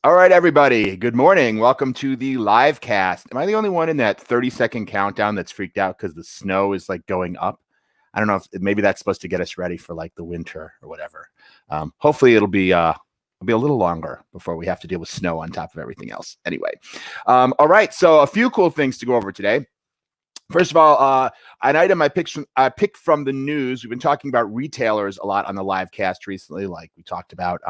All right, everybody. Good morning. Welcome to the live cast. Am I the only one in that 30-second countdown that's freaked out because the snow is like going up? I don't know if maybe that's supposed to get us ready for like the winter or whatever. Hopefully it'll be a little longer before we have to deal with snow on top of everything else. Anyway, all right. So a few cool things to go over today. First of all, an item I picked from the news. We've been talking about retailers a lot on the live cast recently. Like we talked about,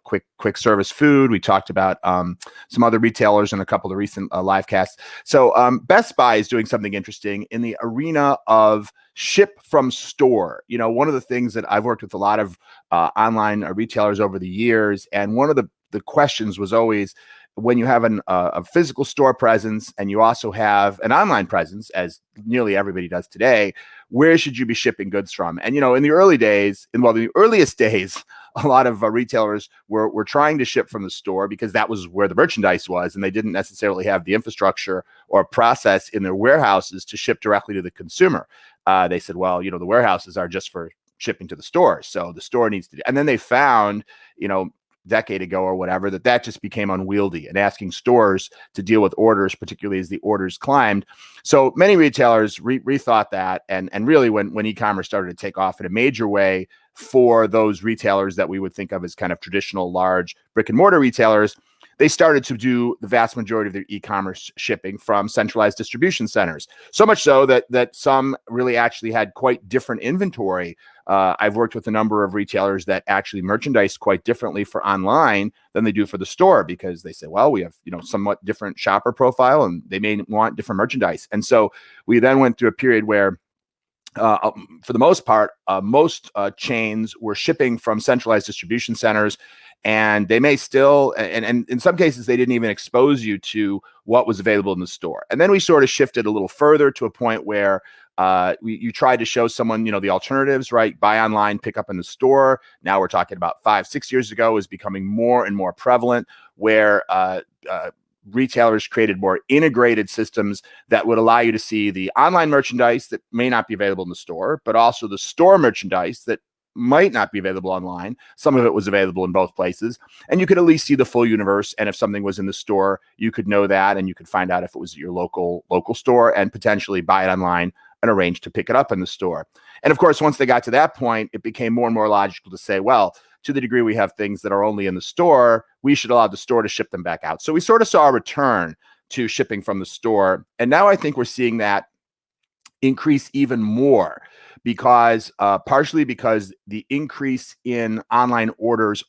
quick service food. We talked about some other retailers in a couple of recent live casts. So Best Buy is doing something interesting in the arena of ship from store. You know, one of the things that I've worked with a lot of online retailers over the years, and one of the questions was always, when you have a physical store presence and you also have an online presence, as nearly everybody does today, where should you be shipping goods from? And, in the the earliest days, a lot of retailers were trying to ship from the store because that was where the merchandise was, and they didn't necessarily have the infrastructure or process in their warehouses to ship directly to the consumer. They said, well, the warehouses are just for shipping to the store. So the store needs to, and then they found, decade ago or whatever, that just became unwieldy, and asking stores to deal with orders, particularly as the orders climbed. So many retailers rethought that, and really when e-commerce started to take off in a major way for those retailers that we would think of as kind of traditional large brick and mortar retailers, they started to do the vast majority of their e-commerce shipping from centralized distribution centers. So much so that some really actually had quite different inventory. I've worked with a number of retailers that actually merchandise quite differently for online than they do for the store, because they say, well, we have somewhat different shopper profile, and they may want different merchandise. And so we then went through a period where for the most part, most chains were shipping from centralized distribution centers, and they may still, and in some cases, they didn't even expose you to what was available in the store. And then we sort of shifted a little further to a point where you tried to show someone, the alternatives, right? Buy online, pick up in the store. Now we're talking about 5-6 years ago, is becoming more and more prevalent, where retailers created more integrated systems that would allow you to see the online merchandise that may not be available in the store, but also the store merchandise that might not be available online. Some of it was available in both places, and you could at least see the full universe. And if something was in the store, you could know that, and you could find out if it was your local store, and potentially buy it online and arrange to pick it up in the store. And of course, once they got to that point, it became more and more logical to say, well, to the degree we have things that are only in the store, we should allow the store to ship them back out. So we sort of saw a return to shipping from the store. And now I think we're seeing that increase even more, because partially because the increase in online orders,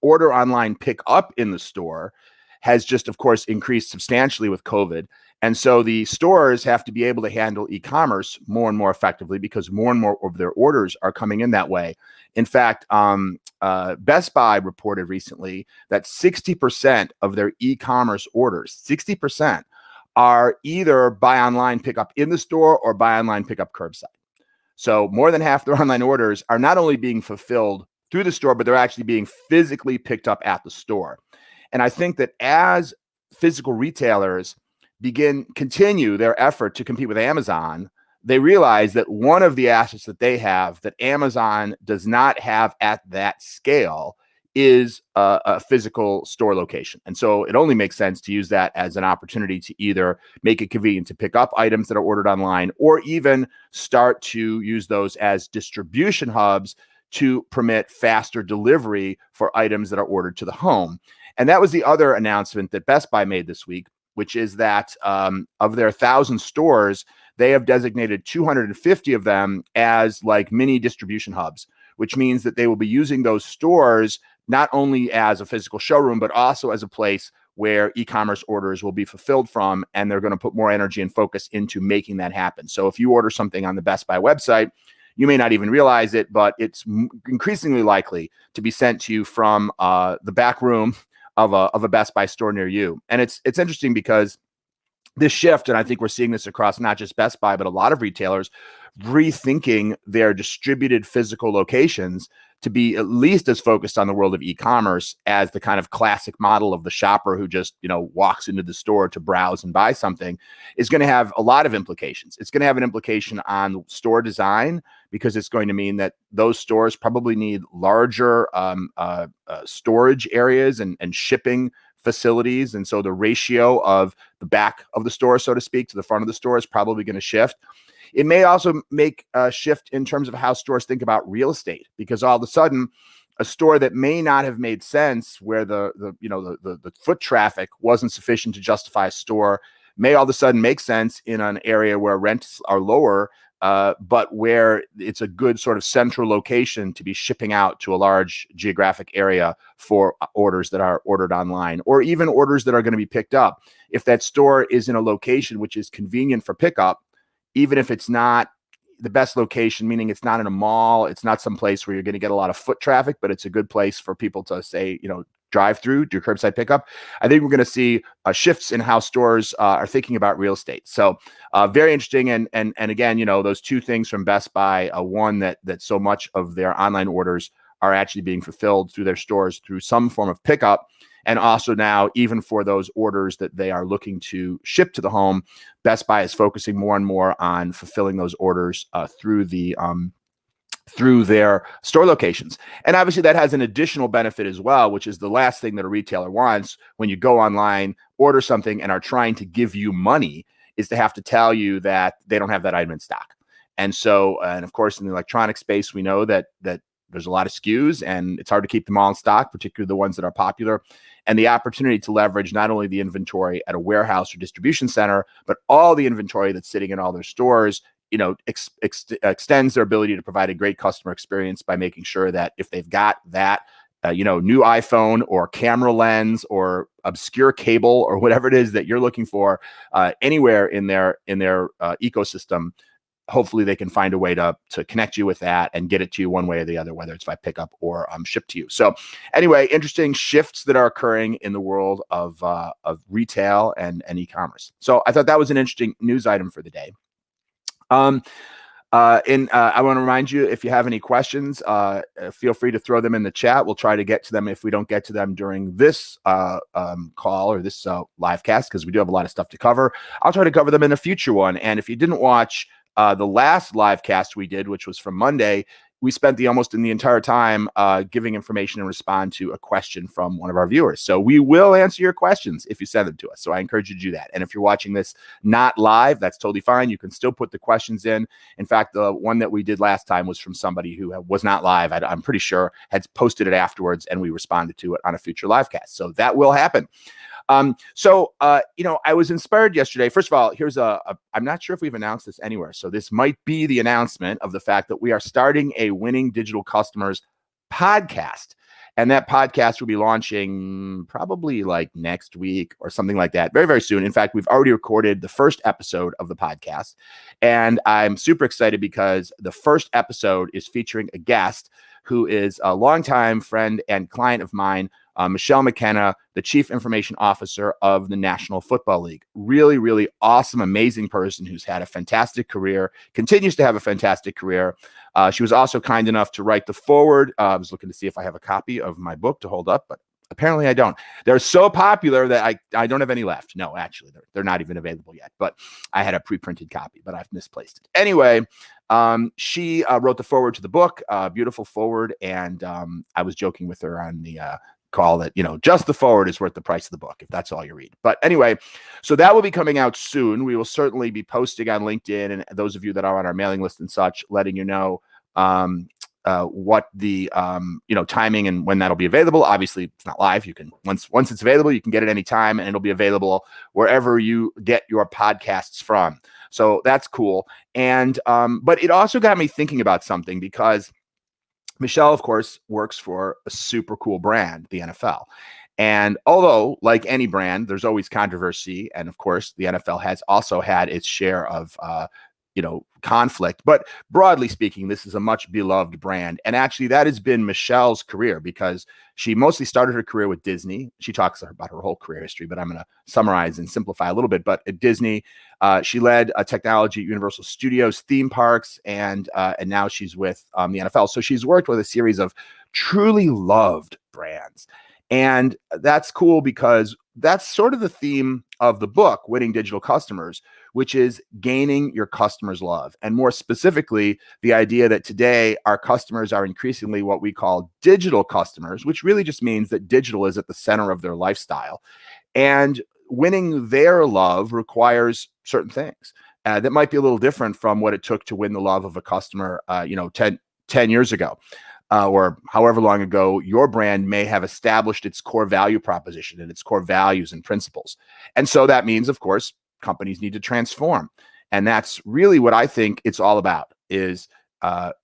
order online, pick up in the store, has just, of course, increased substantially with COVID. And so the stores have to be able to handle e-commerce more and more effectively, because more and more of their orders are coming in that way. In fact, Best Buy reported recently that 60% of their e-commerce orders, 60%, are either buy online, pick up in the store, or buy online, pick up curbside. So more than half their online orders are not only being fulfilled through the store, but they're actually being physically picked up at the store. And I think that as physical retailers continue their effort to compete with Amazon, they realize that one of the assets that they have that Amazon does not have at that scale is a physical store location. And so it only makes sense to use that as an opportunity to either make it convenient to pick up items that are ordered online, or even start to use those as distribution hubs to permit faster delivery for items that are ordered to the home. And that was the other announcement that Best Buy made this week, which is that of their 1,000 stores, they have designated 250 of them as like mini distribution hubs, which means that they will be using those stores not only as a physical showroom, but also as a place where e-commerce orders will be fulfilled from, and they're going to put more energy and focus into making that happen. So if you order something on the Best Buy website, you may not even realize it, but it's increasingly likely to be sent to you from the back room of a Best Buy store near you. And it's interesting because this shift, and I think we're seeing this across not just Best Buy, but a lot of retailers rethinking their distributed physical locations to be at least as focused on the world of e-commerce as the kind of classic model of the shopper who just, walks into the store to browse and buy something, is going to have a lot of implications. It's going to have an implication on store design, because it's going to mean that those stores probably need larger storage areas and shipping facilities. And so the ratio of the back of the store, so to speak, to the front of the store is probably going to shift. It may also make a shift in terms of how stores think about real estate, because all of a sudden, a store that may not have made sense, where the foot traffic wasn't sufficient to justify a store, may all of a sudden make sense in an area where rents are lower, but where it's a good sort of central location to be shipping out to a large geographic area for orders that are ordered online, or even orders that are going to be picked up. If that store is in a location which is convenient for pickup, even if it's not the best location, meaning it's not in a mall, it's not some place where you're going to get a lot of foot traffic, but it's a good place for people to say, drive through, do curbside pickup. I think we're going to see shifts in how stores are thinking about real estate. So very interesting. And again, those two things from Best Buy, one that so much of their online orders are actually being fulfilled through their stores through some form of pickup. And also now, even for those orders that they are looking to ship to the home, Best Buy is focusing more and more on fulfilling those orders through their store locations. And obviously that has an additional benefit as well, which is the last thing that a retailer wants when you go online, order something, and are trying to give you money, is to have to tell you that they don't have that item in stock. And so, and of course, in the electronic space, we know that there's a lot of SKUs and it's hard to keep them all in stock, particularly the ones that are popular. And the opportunity to leverage not only the inventory at a warehouse or distribution center, but all the inventory that's sitting in all their stores, extends their ability to provide a great customer experience by making sure that if they've got that, new iPhone or camera lens or obscure cable or whatever it is that you're looking for anywhere in their ecosystem, hopefully they can find a way to connect you with that and get it to you one way or the other, whether it's by pickup or shipped to you. So anyway, interesting shifts that are occurring in the world of retail and e-commerce. So I thought that was an interesting news item for the day. I want to remind you, if you have any questions, feel free to throw them in the chat. We'll try to get to them if we don't get to them during this call or this live cast, because we do have a lot of stuff to cover. I'll try to cover them in a future one. And if you didn't watch the last live cast we did, which was from Monday, we spent the entire time giving information and respond to a question from one of our viewers. So we will answer your questions if you send them to us. So I encourage you to do that. And if you're watching this not live, that's totally fine. You can still put the questions in. In fact, the one that we did last time was from somebody who was not live. I'm pretty sure had posted it afterwards, and we responded to it on a future live cast. So that will happen. I was inspired yesterday. First of all, here's I'm not sure if we've announced this anywhere. So this might be the announcement of the fact that we are starting a Winning Digital Customers podcast. And that podcast will be launching probably like next week or something like that, very, very soon. In fact, we've already recorded the first episode of the podcast. And I'm super excited because the first episode is featuring a guest who is a longtime friend and client of mine, Michelle McKenna, the Chief Information Officer of the National Football League. Really, really awesome, amazing person who's had a fantastic career, continues to have a fantastic career. She was also kind enough to write the foreword. I was looking to see if I have a copy of my book to hold up, but apparently I don't. They're so popular that I don't have any left. No, actually, they're not even available yet, but I had a pre-printed copy, but I've misplaced it. Anyway, she wrote the foreword to the book, beautiful foreword, and I was joking with her on the call that, just the forward is worth the price of the book, if that's all you read. But anyway, so that will be coming out soon. We will certainly be posting on LinkedIn, and those of you that are on our mailing list and such, letting you know what the timing and when that'll be available. Obviously, it's not live. You can once it's available, you can get it anytime, and it'll be available wherever you get your podcasts from. So that's cool. And but it also got me thinking about something, because Michelle, of course, works for a super cool brand, the NFL. And although, like any brand, there's always controversy, and of course, the NFL has also had its share of conflict. But broadly speaking, this is a much beloved brand. And actually, that has been Michelle's career, because she mostly started her career with Disney. She talks about her whole career history, but I'm going to summarize and simplify a little bit. But at Disney, she led technology at Universal Studios, theme parks, and now she's with the NFL. So she's worked with a series of truly loved brands. And that's cool, because that's sort of the theme of the book, Winning Digital Customers, which is gaining your customers' love. And more specifically, the idea that today our customers are increasingly what we call digital customers, which really just means that digital is at the center of their lifestyle. And winning their love requires certain things that might be a little different from what it took to win the love of a customer, 10 years ago. Or however long ago your brand may have established its core value proposition and its core values and principles. And so that means, of course, companies need to transform. And that's really what I think it's all about, is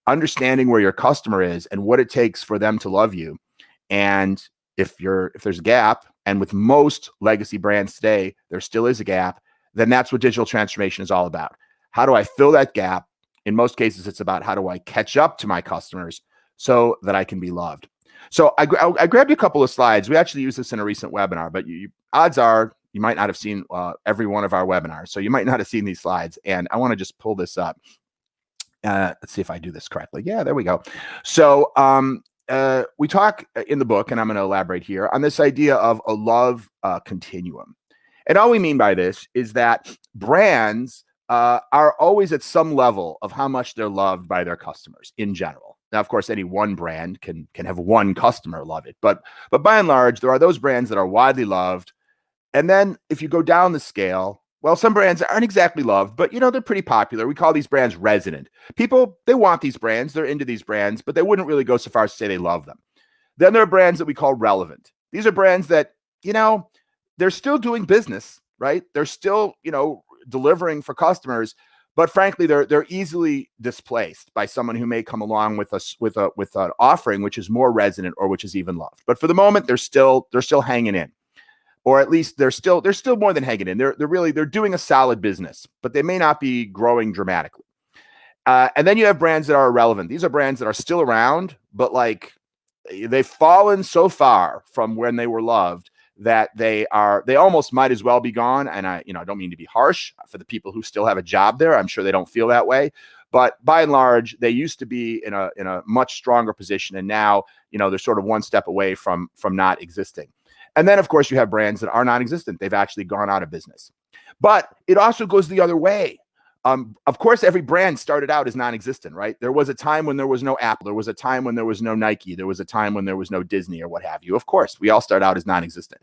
understanding where your customer is and what it takes for them to love you. And if there's a gap, and with most legacy brands today, there still is a gap, then that's what digital transformation is all about. How do I fill that gap? In most cases, it's about how do I catch up to my customers so that I can be loved. So I grabbed a couple of slides. We actually used this in a recent webinar, but odds are you might not have seen every one of our webinars. So you might not have seen these slides. And I want to just pull this up. Let's see if I do this correctly. Yeah, there we go. So we talk in the book, and I'm going to elaborate here, on this idea of a love continuum. And all we mean by this is that brands are always at some level of how much they're loved by their customers in general. Now, of course, any one brand can have one customer love it, but by and large, there are those brands that are widely loved. And then if you go down the scale, well, some brands aren't exactly loved, but they're pretty popular. We call these brands resonant. People, they want these brands, they're into these brands, but they wouldn't really go so far as to say they love them. Then there are brands that we call relevant. These are brands that, they're still doing business, right? They're still, delivering for customers, but frankly, they're easily displaced by someone who may come along with an offering which is more resonant or which is even loved. But for the moment, they're still hanging in, or at least they're still more than hanging in. They're doing a solid business, but they may not be growing dramatically. And then you have brands that are irrelevant. These are brands that are still around, but they've fallen so far from when they were loved that they almost might as well be gone. And I don't mean to be harsh for the people who still have a job there. I'm sure they don't feel that way, but by and large, they used to be in a much stronger position. And now, they're sort of one step away from not existing. And then of course you have brands that are non-existent. They've actually gone out of business, but it also goes the other way. Of course, every brand started out as non-existent, right? There was a time when there was no Apple. There was a time when there was no Nike. There was a time when there was no Disney or what have you. Of course, we all start out as non-existent.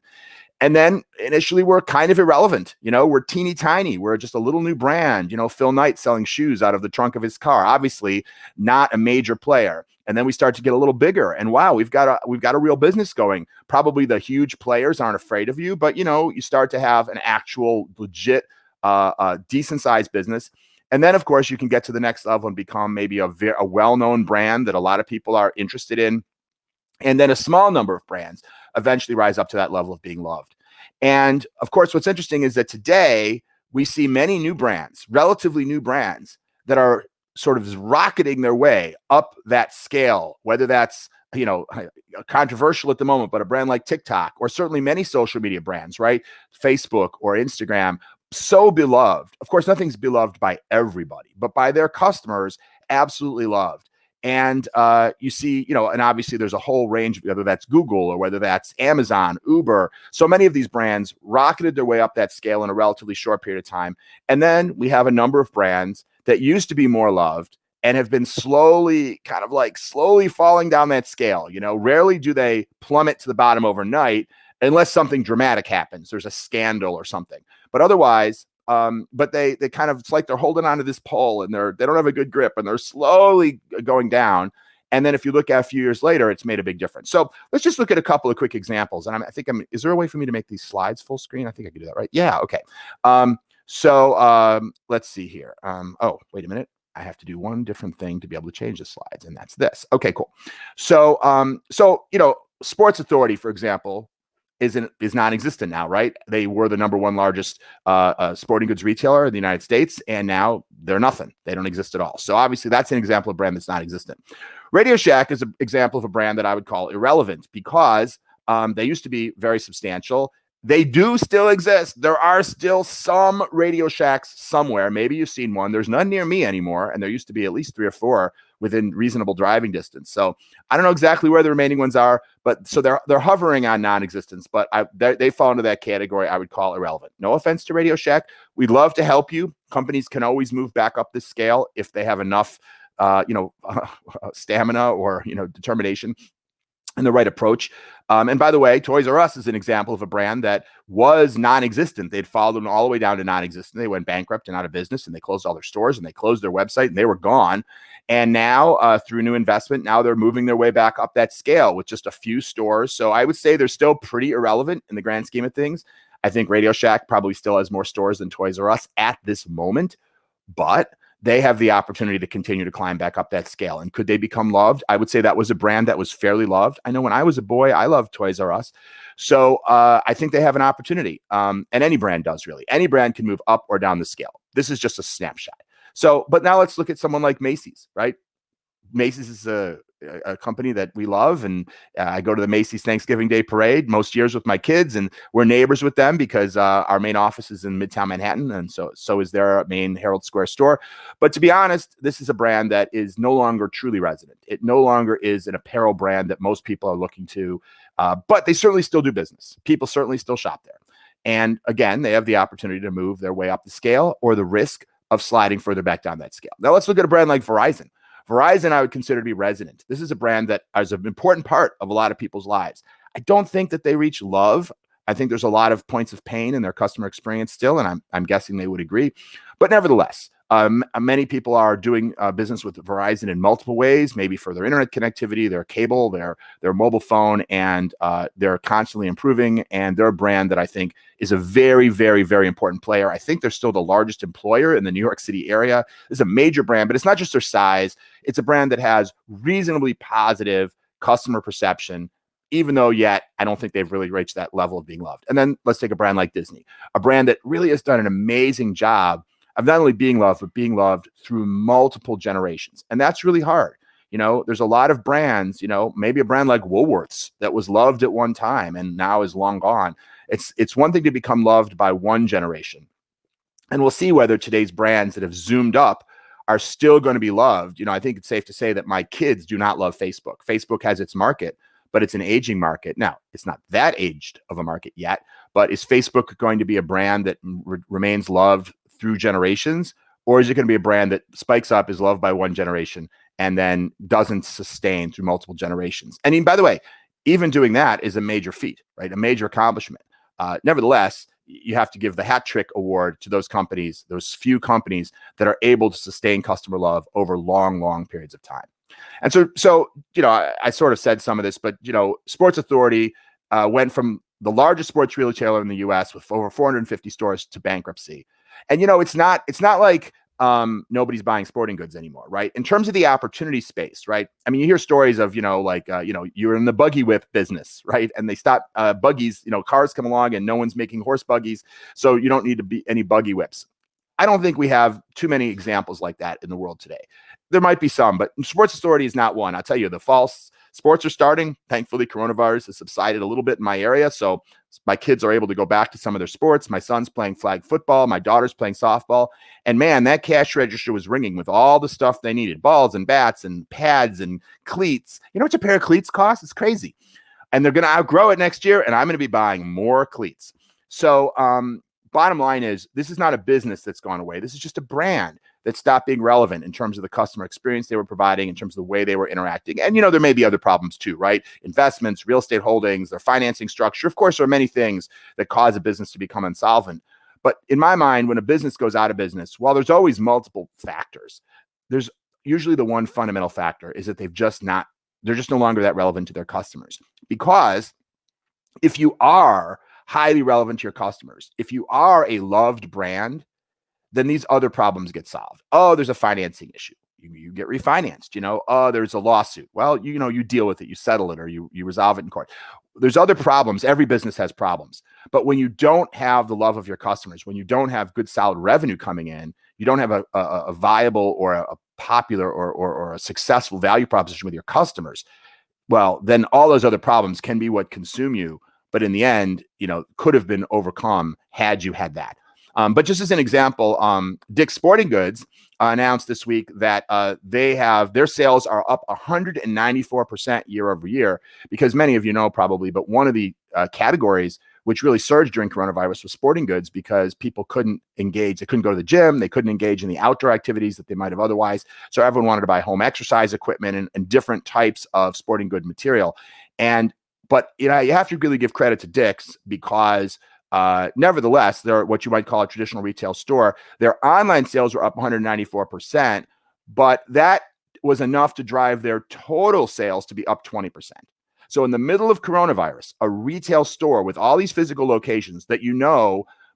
And then initially we're kind of irrelevant. We're teeny tiny. We're just a little new brand. Phil Knight selling shoes out of the trunk of his car, obviously not a major player. And then we start to get a little bigger, and wow, we've got a real business going. Probably the huge players aren't afraid of you, but you start to have an actual legit decent sized business. And then of course you can get to the next level and become maybe a well-known brand that a lot of people are interested in. And then a small number of brands eventually rise up to that level of being loved. And of course, what's interesting is that today we see many new brands, relatively new brands, that are sort of rocketing their way up that scale, whether that's controversial at the moment, but a brand like TikTok, or certainly many social media brands, right? Facebook or Instagram, so beloved. Of course, nothing's beloved by everybody, but by their customers, absolutely loved. And you see, and obviously there's a whole range, whether that's Google or whether that's Amazon, Uber. So many of these brands rocketed their way up that scale in a relatively short period of time. And then we have a number of brands that used to be more loved and have been slowly falling down that scale. Rarely do they plummet to the bottom overnight unless something dramatic happens. There's a scandal or something. But otherwise, but they kind of, it's like they're holding onto this pole and they don't have a good grip and they're slowly going down. And then if you look at a few years later, it's made a big difference. So let's just look at a couple of quick examples. And is there a way for me to make these slides full screen? I think I could do that, right? Yeah. Okay. So let's see here. Oh, wait a minute. I have to do one different thing to be able to change the slides, and that's this. Okay, cool. So Sports Authority, for example, is non-existent now, right? They were the number one largest sporting goods retailer in the United States, and now they're nothing. They don't exist at all. So obviously that's an example of a brand that's non-existent. Radio Shack is an example of a brand that I would call irrelevant because they used to be very substantial. They do still exist. There are still some Radio Shacks somewhere. Maybe you've seen one. There's none near me anymore, and there used to be at least 3 or 4 within reasonable driving distance. So I don't know exactly where the remaining ones are, but so they're hovering on non-existence. But they fall into that category I would call irrelevant. No offense to Radio Shack. We'd love to help you. Companies can always move back up this scale if they have enough, stamina or determination and the right approach. And by the way, Toys R Us is an example of a brand that was non-existent. They'd followed them all the way down to non-existent. They went bankrupt and out of business, and they closed all their stores and they closed their website and they were gone. And now through new investment, now they're moving their way back up that scale with just a few stores. So I would say they're still pretty irrelevant in the grand scheme of things. I think Radio Shack probably still has more stores than Toys R Us at this moment, but they have the opportunity to continue to climb back up that scale. And could they become loved? I would say that was a brand that was fairly loved. I know when I was a boy, I loved Toys R Us. So I think they have an opportunity. And any brand does, really. Any brand can move up or down the scale. This is just a snapshot. So, but now let's look at someone like Macy's, right? Macy's is a company that we love, and I go to the Macy's Thanksgiving Day Parade most years with my kids, and we're neighbors with them because our main office is in Midtown Manhattan, and so is their main Herald Square store. But to be honest, this is a brand that is no longer truly resident. It no longer is an apparel brand that most people are looking to, but they certainly still do business. People certainly still shop there. And again, they have the opportunity to move their way up the scale or the risk of sliding further back down that scale. Now let's look at a brand like Verizon. Verizon, I would consider to be resident. This is a brand that is an important part of a lot of people's lives. I don't think that they reach love. I think there's a lot of points of pain in their customer experience still, and I'm guessing they would agree. But nevertheless, many people are doing business with Verizon in multiple ways, maybe for their internet connectivity, their cable, their mobile phone, and they're constantly improving. And they're a brand that I think is a very, very, very important player. I think they're still the largest employer in the New York City area. It's a major brand, but it's not just their size. It's a brand that has reasonably positive customer perception, even though yet I don't think they've really reached that level of being loved. And then let's take a brand like Disney, a brand that really has done an amazing job of not only being loved, but being loved through multiple generations. And that's really hard. There's a lot of brands, maybe a brand like Woolworths that was loved at one time and now is long gone. It's one thing to become loved by one generation. And we'll see whether today's brands that have zoomed up are still going to be loved. I think it's safe to say that my kids do not love Facebook. Facebook has its market, but it's an aging market. Now, it's not that aged of a market yet, but is Facebook going to be a brand that remains loved through generations, or is it going to be a brand that spikes up, is loved by one generation, and then doesn't sustain through multiple generations? And by the way, even doing that is a major feat, right? A major accomplishment. Nevertheless, you have to give the hat trick award to those companies, those few companies that are able to sustain customer love over long, long periods of time. And so I sort of said some of this, but Sports Authority went from the largest sports retailer in the U.S. with over 450 stores to bankruptcy. And it's not like nobody's buying sporting goods anymore, right? In terms of the opportunity space, right? I mean, you hear stories of you're in the buggy whip business, right? And they stop buggies. Cars come along and no one's making horse buggies, so you don't need to be any buggy whips. I don't think we have too many examples like that in the world today. There might be some, but Sports Authority is not one. I'll tell you, the false sports are starting. Thankfully, coronavirus has subsided a little bit in my area, so my kids are able to go back to some of their sports. My son's playing flag football. My daughter's playing softball. And man, that cash register was ringing with all the stuff they needed: balls and bats and pads and cleats. You know what a pair of cleats costs? It's crazy. And they're going to outgrow it next year, and I'm going to be buying more cleats. So bottom line is, this is not a business that's gone away. This is just a brand that stopped being relevant in terms of the customer experience they were providing, in terms of the way they were interacting. And, there may be other problems too, right? Investments, real estate holdings, their financing structure. Of course, there are many things that cause a business to become insolvent. But in my mind, when a business goes out of business, while there's always multiple factors, there's usually the one fundamental factor is that they're just no longer that relevant to their customers. Because if you are highly relevant to your customers, if you are a loved brand, then these other problems get solved. Oh, there's a financing issue. You get refinanced. Oh, there's a lawsuit. Well, you deal with it. You settle it, or you resolve it in court. there's other problems. Every business has problems. But when you don't have the love of your customers, when you don't have good, solid revenue coming in, you don't have a viable or a popular or a successful value proposition with your customers, well, then all those other problems can be what consume you. But in the end, could have been overcome had you had that. But just as an example, Dick's Sporting Goods announced this week that their sales are up 194% year over year, because many of you know probably, but one of the categories which really surged during coronavirus was sporting goods, because people couldn't engage. They couldn't go to the gym. They couldn't engage in the outdoor activities that they might have otherwise. So everyone wanted to buy home exercise equipment and different types of sporting good material. But you have to really give credit to Dick's, because nevertheless, they're what you might call a traditional retail store. Their online sales were up 194%, but that was enough to drive their total sales to be up 20%. So in the middle of coronavirus, a retail store with all these physical locations that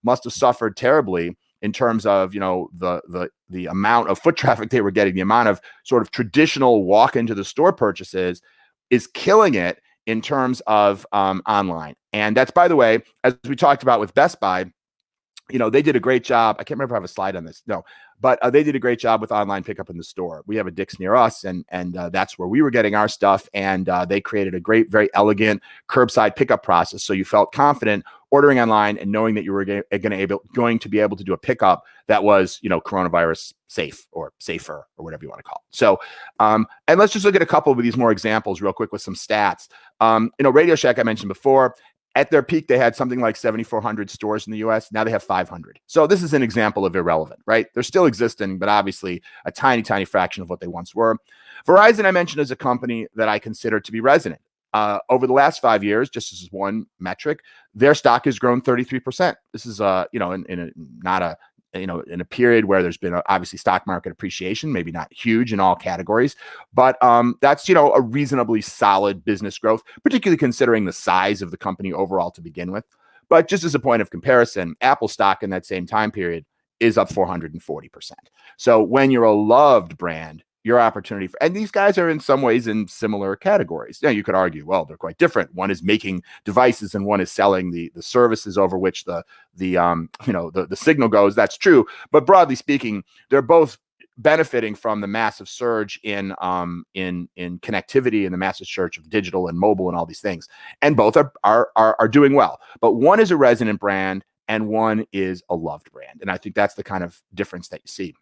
must have suffered terribly in terms of the amount of foot traffic they were getting, the amount of sort of traditional walk into the store purchases, is killing it in terms of online. And that's, by the way, as we talked about with Best Buy, they did a great job. I can't remember if I have a slide on this. No, but they did a great job with online pickup in the store. We have a Dick's near us, and that's where we were getting our stuff. And they created a great, very elegant curbside pickup process. So you felt confident ordering online and knowing that you were going to be able to do a pickup that was, coronavirus safe or safer or whatever you want to call it. So, and let's just look at a couple of these more examples real quick with some stats. Radio Shack, I mentioned before. At their peak, they had something like 7,400 stores in the US. Now they have 500. So this is an example of irrelevant, right? They're still existing, but obviously a tiny, tiny fraction of what they once were. Verizon, I mentioned, is a company that I consider to be resonant. Over the last 5 years, just as one metric, their stock has grown 33%. This is, in a period where there's been obviously stock market appreciation, maybe not huge in all categories, but that's, a reasonably solid business growth, particularly considering the size of the company overall to begin with. But just as a point of comparison, Apple stock in that same time period is up 440%. So when you're a loved brand, your opportunity and these guys are in some ways in similar categories. Now you could argue, well, they're quite different. One is making devices and one is selling the services over which the signal goes. That's true. But broadly speaking, they're both benefiting from the massive surge in connectivity and the massive surge of digital and mobile and all these things. And both are doing well. But one is a resonant brand and one is a loved brand. And I think that's the kind of difference that you see.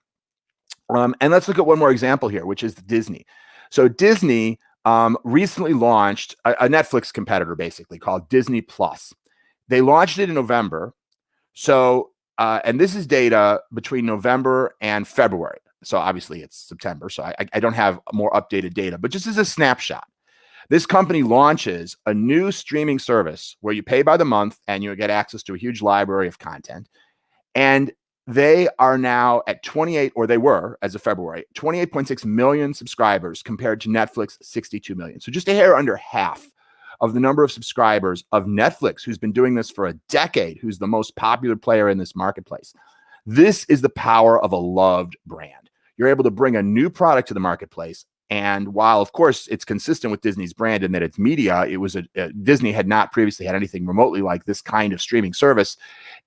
And let's look at one more example here, which is Disney. So Disney recently launched a Netflix competitor, basically, called Disney Plus. They launched it in November. So, and this is data between November and February. So obviously it's September. So I don't have more updated data, but just as a snapshot, this company launches a new streaming service where you pay by the month and you get access to a huge library of content. And they are now at 28, or they were as of February, 28.6 million subscribers compared to Netflix, 62 million. So just a hair under half of the number of subscribers of Netflix, who's been doing this for a decade, who's the most popular player in this marketplace. This is the power of a loved brand. You're able to bring a new product to the marketplace. And while, of course, it's consistent with Disney's brand in that it's media, it was Disney had not previously had anything remotely like this kind of streaming service.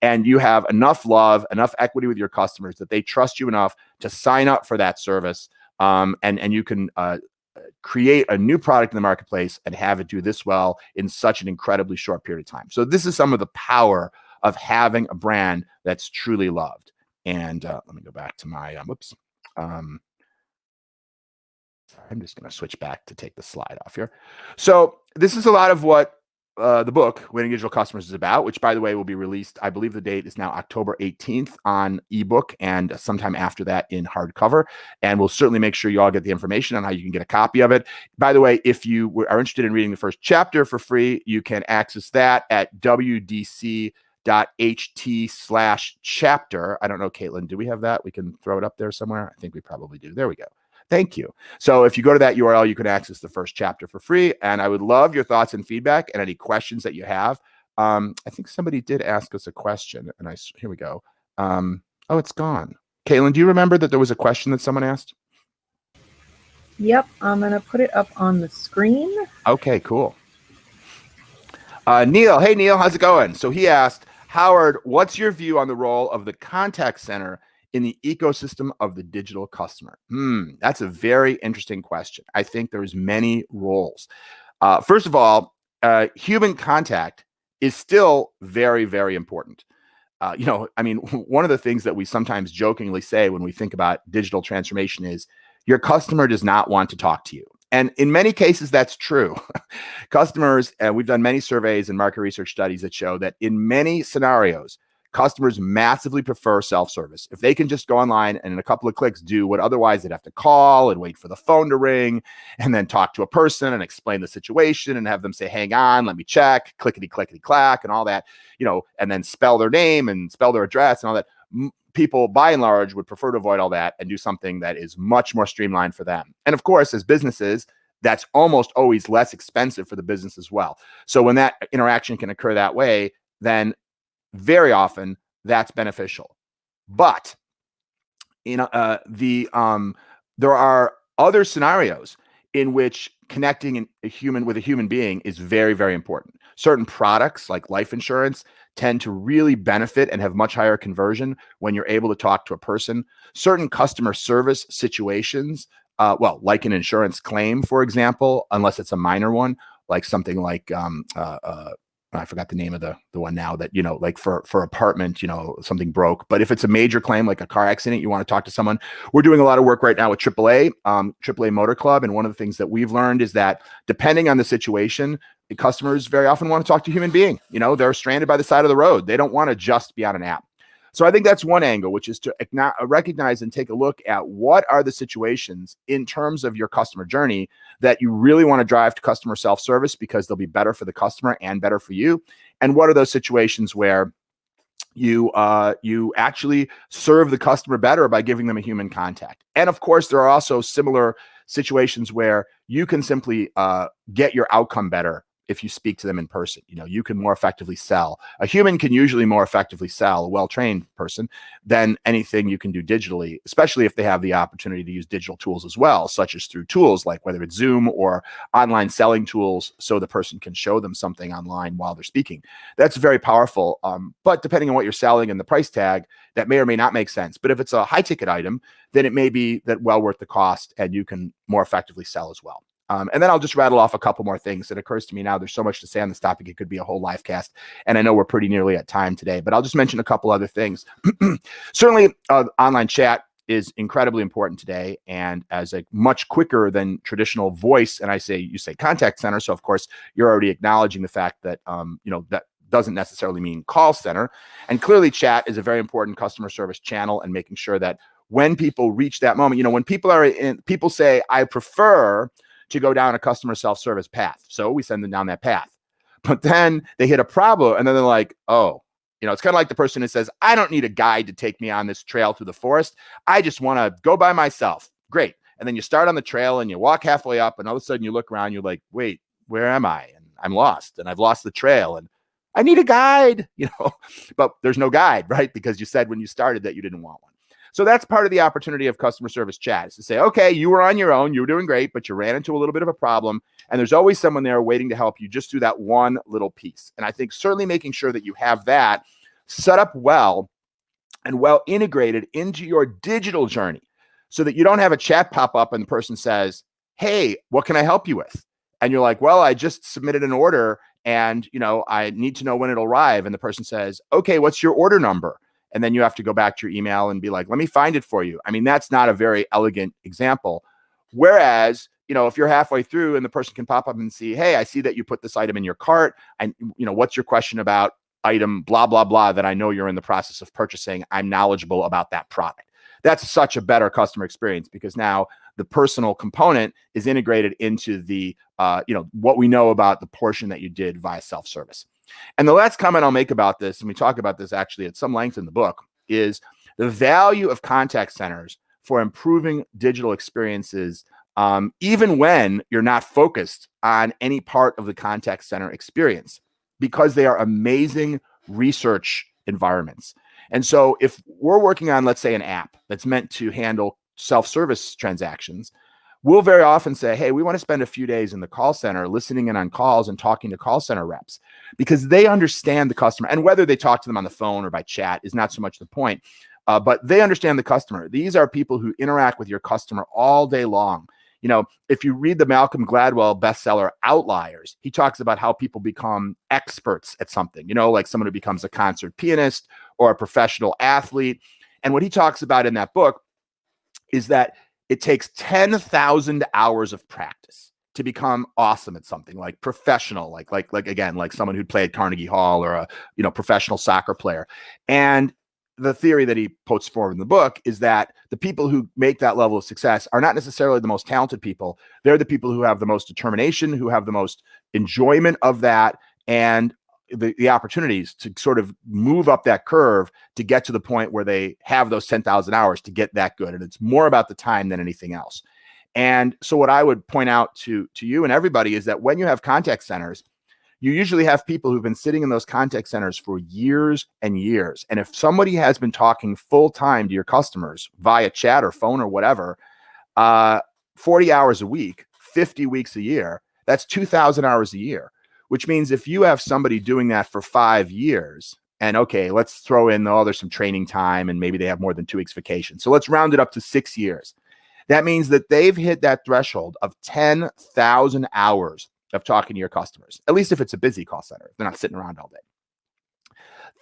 And you have enough love, enough equity with your customers that they trust you enough to sign up for that service. And you can create a new product in the marketplace and have it do this well in such an incredibly short period of time. So this is some of the power of having a brand that's truly loved. And let me go back to my, I'm just going to switch back to take the slide off here. So this is a lot of what the book, Winning Digital Customers, is about, which, by the way, will be released. I believe the date is now October 18th on ebook and sometime after that in hardcover. And we'll certainly make sure you all get the information on how you can get a copy of it. By the way, if you are interested in reading the first chapter for free, you can access that at wdc.ht/chapter. I don't know, Caitlin, do we have that? We can throw it up there somewhere. I think we probably do. There we go. Thank you. So if you go to that URL, you can access the first chapter for free. And I would love your thoughts and feedback and any questions that you have. I think somebody did ask us a question, and here we go. Oh, it's gone. Caitlin, do you remember that there was a question that someone asked? Yep, I'm going to put it up on the screen. Okay, cool. Neil, hey Neil, how's it going? So he asked, Howard, what's your view on the role of the contact center in the ecosystem of the digital customer? That's a very interesting question. I think there's many roles. First of all, human contact is still very, very important. One of the things that we sometimes jokingly say when we think about digital transformation is your customer does not want to talk to you. And in many cases, that's true. Customers, and we've done many surveys and market research studies that show that in many scenarios, customers massively prefer self-service. If they can just go online and in a couple of clicks do what otherwise they'd have to call and wait for the phone to ring and then talk to a person and explain the situation and have them say, hang on, let me check, clickety, clickety, clack, and all that, and then spell their name and spell their address and all that. People, by and large, would prefer to avoid all that and do something that is much more streamlined for them. And of course, as businesses, that's almost always less expensive for the business as well. So when that interaction can occur that way, then very often that's beneficial. But there are other scenarios in which connecting a human with a human being is very, very important. Certain products like life insurance tend to really benefit and have much higher conversion when you're able to talk to a person. Certain customer service situations, like an insurance claim, for example, unless it's a minor one, like something like I forgot the name of the one now that, like for apartment, something broke. But if it's a major claim, like a car accident, you want to talk to someone. We're doing a lot of work right now with AAA Motor Club. And one of the things that we've learned is that depending on the situation, the customers very often want to talk to a human being. They're stranded by the side of the road. They don't want to just be on an app. So I think that's one angle, which is to recognize and take a look at what are the situations in terms of your customer journey that you really want to drive to customer self-service because they'll be better for the customer and better for you. And what are those situations where you actually serve the customer better by giving them a human contact. And of course, there are also similar situations where you can simply get your outcome better if you speak to them in person. You can more effectively sell. A human can usually more effectively sell a well-trained person than anything you can do digitally, especially if they have the opportunity to use digital tools as well, such as through tools like whether it's Zoom or online selling tools, so the person can show them something online while they're speaking. That's very powerful. But depending on what you're selling and the price tag, that may or may not make sense. But if it's a high ticket item, then it may be that well worth the cost and you can more effectively sell as well. And then I'll just rattle off a couple more things that occurs to me now. There's so much to say on this topic. It could be a whole live cast. And I know we're pretty nearly at time today, but I'll just mention a couple other things. Certainly, online chat is incredibly important today and as a much quicker than traditional voice. And you say contact center. So of course, you're already acknowledging the fact that, that doesn't necessarily mean call center. And clearly chat is a very important customer service channel and making sure that when people reach that moment, when people say, I prefer to go down a customer self-service path. So we send them down that path. But then they hit a problem and then they're like, oh, it's kind of like the person who says, I don't need a guide to take me on this trail through the forest. I just want to go by myself. Great. And then you start on the trail and you walk halfway up and all of a sudden you look around, you're like, wait, where am I? And I'm lost and I've lost the trail and I need a guide, but there's no guide, right? Because you said when you started that you didn't want one. So that's part of the opportunity of customer service chat is to say, okay, you were on your own, you were doing great, but you ran into a little bit of a problem. And there's always someone there waiting to help you just do that one little piece. And I think certainly making sure that you have that set up well and well integrated into your digital journey so that you don't have a chat pop up and the person says, hey, what can I help you with? And you're like, well, I just submitted an order and, I need to know when it'll arrive. And the person says, okay, what's your order number? And then you have to go back to your email and be like, let me find it for you. I mean, that's not a very elegant example. Whereas, if you're halfway through and the person can pop up and see, hey, I see that you put this item in your cart. And, what's your question about item, blah, blah, blah, that I know you're in the process of purchasing. I'm knowledgeable about that product. That's such a better customer experience because now the personal component is integrated into the, what we know about the portion that you did via self-service. And the last comment I'll make about this, and we talk about this actually at some length in the book, is the value of contact centers for improving digital experiences, even when you're not focused on any part of the contact center experience, because they are amazing research environments. And so if we're working on, let's say, an app that's meant to handle self-service transactions, we'll very often say, hey, we want to spend a few days in the call center listening in on calls and talking to call center reps, because they understand the customer. And whether they talk to them on the phone or by chat is not so much the point, but they understand the customer. These are people who interact with your customer all day long. If you read the Malcolm Gladwell bestseller Outliers, he talks about how people become experts at something, like someone who becomes a concert pianist or a professional athlete. And what he talks about in that book is that it takes 10,000 hours of practice to become awesome at something, like professional, like someone who'd play at Carnegie Hall, or a professional soccer player. And the theory that he puts forward in the book is that the people who make that level of success are not necessarily the most talented people. They're the people who have the most determination, who have the most enjoyment of that, and the opportunities to sort of move up that curve to get to the point where they have those 10,000 hours to get that good. And it's more about the time than anything else. And so what I would point out to you and everybody is that when you have contact centers, you usually have people who've been sitting in those contact centers for years and years. And if somebody has been talking full time to your customers via chat or phone or whatever, 40 hours a week, 50 weeks a year, that's 2,000 hours a year, which means if you have somebody doing that for 5 years, and okay, let's throw in, there's some training time and maybe they have more than 2 weeks vacation. So let's round it up to 6 years. That means that they've hit that threshold of 10,000 hours of talking to your customers, at least if it's a busy call center. They're not sitting around all day.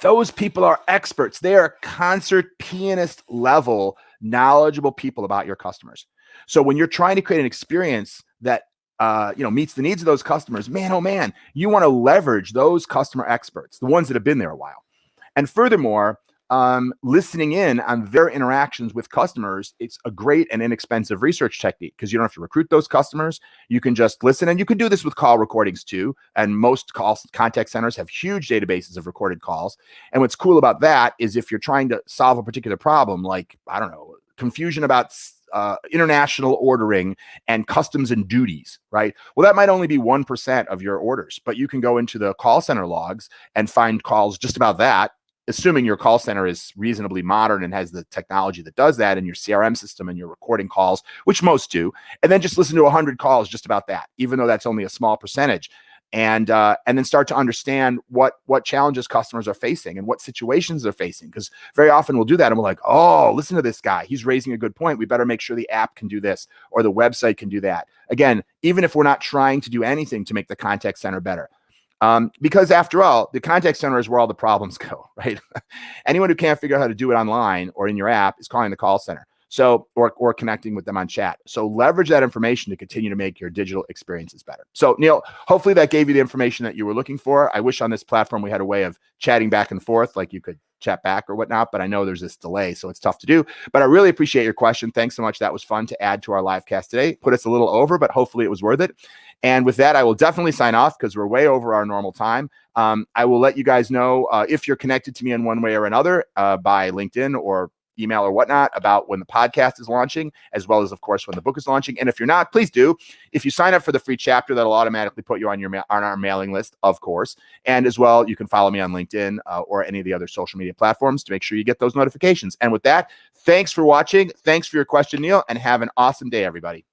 Those people are experts. They are concert pianist level, knowledgeable people about your customers. So when you're trying to create an experience that meets the needs of those customers, man, oh man, you want to leverage those customer experts, the ones that have been there a while. And furthermore, listening in on their interactions with customers, it's a great and inexpensive research technique because you don't have to recruit those customers. You can just listen, and you can do this with call recordings too. And most contact centers have huge databases of recorded calls. And what's cool about that is if you're trying to solve a particular problem, like, I don't know, confusion about international ordering and customs and duties, right? Well, that might only be 1% of your orders, but you can go into the call center logs and find calls just about that, assuming your call center is reasonably modern and has the technology that does that in your CRM system and your recording calls, which most do, and then just listen to 100 calls just about that, even though that's only a small percentage. And then start to understand what challenges customers are facing and what situations they're facing. Because very often we'll do that and we're like, oh, listen to this guy. He's raising a good point. We better make sure the app can do this or the website can do that. Again, even if we're not trying to do anything to make the contact center better. Because after all, the contact center is where all the problems go, right? Anyone who can't figure out how to do it online or in your app is calling the call center. So, or connecting with them on chat. So leverage that information to continue to make your digital experiences better. So Neil, hopefully that gave you the information that you were looking for. I wish on this platform we had a way of chatting back and forth, like you could chat back or whatnot, but I know there's this delay, so it's tough to do. But I really appreciate your question. Thanks so much. That was fun to add to our live cast today. Put us a little over, but hopefully it was worth it. And with that, I will definitely sign off because we're way over our normal time. I will let you guys know if you're connected to me in one way or another by LinkedIn or email or whatnot about when the podcast is launching, as well as, of course, when the book is launching. And if you're not, please do. If you sign up for the free chapter, that'll automatically put you on our mailing list, of course. And as well, you can follow me on LinkedIn or any of the other social media platforms to make sure you get those notifications. And with that, thanks for watching. Thanks for your question, Neil, and have an awesome day, everybody.